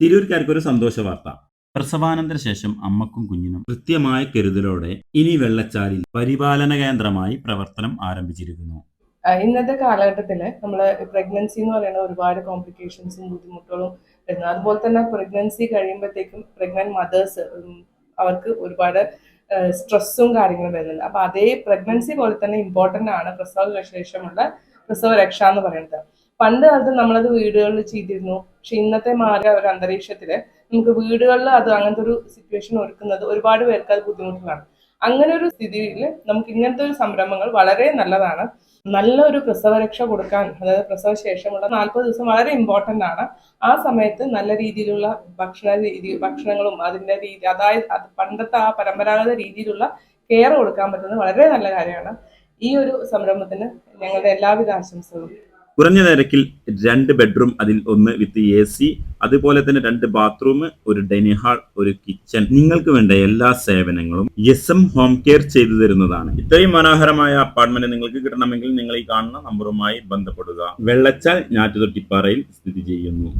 തിരൂർക്കാർക്ക് ഒരു സന്തോഷ വാർത്ത. പ്രസവാനന്തര ശേഷം അമ്മക്കും കുഞ്ഞിനും കൃത്യമായ കരുതലോടെ ഇനി വെള്ളച്ചാലിൽ പരിപാലന കേന്ദ്രമായി പ്രവർത്തനം ആരംഭിച്ചിരിക്കുന്നു. ഇന്നത്തെ കാലഘട്ടത്തിൽ നമ്മൾ പ്രഗ്നൻസി എന്ന് പറയുന്ന ഒരുപാട് കോംപ്ലിക്കേഷൻസും ബുദ്ധിമുട്ടുകളും വരുന്നു. അതുപോലെ തന്നെ പ്രഗ്നൻസി കഴിയുമ്പോഴത്തേക്കും പ്രഗ്നന്റ് മദേഴ്സ് അവർക്ക് ഒരുപാട് സ്ട്രെസ്സും കാര്യങ്ങളും വരുന്നുണ്ട്. അപ്പൊ അതേ പ്രഗ്നൻസി പോലെ തന്നെ ഇമ്പോർട്ടന്റ് ആണ് പ്രസവ ശേഷമുള്ള പ്രസവ രക്ഷ എന്ന് പറയുന്നത്. പണ്ട് കാലത്ത് നമ്മളത് വീടുകളിൽ ചെയ്തിരുന്നു. പക്ഷെ ഇന്നത്തെ മാറിയ ഒരു അന്തരീക്ഷത്തില് നമുക്ക് വീടുകളിൽ അത് അങ്ങനത്തെ ഒരു സിറ്റുവേഷൻ ഒരുക്കുന്നത് ഒരുപാട് പേർക്ക് അത് ബുദ്ധിമുട്ടുകളാണ്. അങ്ങനെ ഒരു സ്ഥിതിയിൽ നമുക്ക് ഇങ്ങനത്തെ ഒരു സംരംഭങ്ങൾ വളരെ നല്ലതാണ്. നല്ലൊരു പ്രസവരക്ഷ കൊടുക്കാൻ, അതായത് പ്രസവ ശേഷമുള്ള 40 ദിവസം വളരെ ഇമ്പോർട്ടന്റ് ആണ്. ആ സമയത്ത് നല്ല രീതിയിലുള്ള ഭക്ഷണങ്ങളും അതിന്റെ രീതി, അതായത് പണ്ടത്തെ ആ പരമ്പരാഗത രീതിയിലുള്ള കെയർ കൊടുക്കാൻ പറ്റുന്നത് വളരെ നല്ല കാര്യമാണ്. ഈ ഒരു സംരംഭത്തിന് ഞങ്ങളുടെ എല്ലാവിധ ആശംസകളും. കുറഞ്ഞ നിരക്കിൽ 2 ബെഡ്റൂം, അതിൽ 1 വിത്ത് AC, അതുപോലെ തന്നെ 2 ബാത്റൂം, ഒരു ഡൈനിങ് ഹാൾ, ഒരു കിച്ചൺ, നിങ്ങൾക്ക് വേണ്ട എല്ലാ സേവനങ്ങളും SM ഹോം കെയർ ചെയ്തു തരുന്നതാണ്. ഇത്രയും മനോഹരമായ അപ്പാർട്ട്മെന്റ് നിങ്ങൾക്ക് കിട്ടണമെങ്കിൽ നിങ്ങൾ ഈ കാണുന്ന നമ്പറുമായി ബന്ധപ്പെടുക. വെള്ളച്ചാൽ ഞാറ്റുതൊട്ടിപ്പാറയിൽ സ്ഥിതി ചെയ്യുന്നു.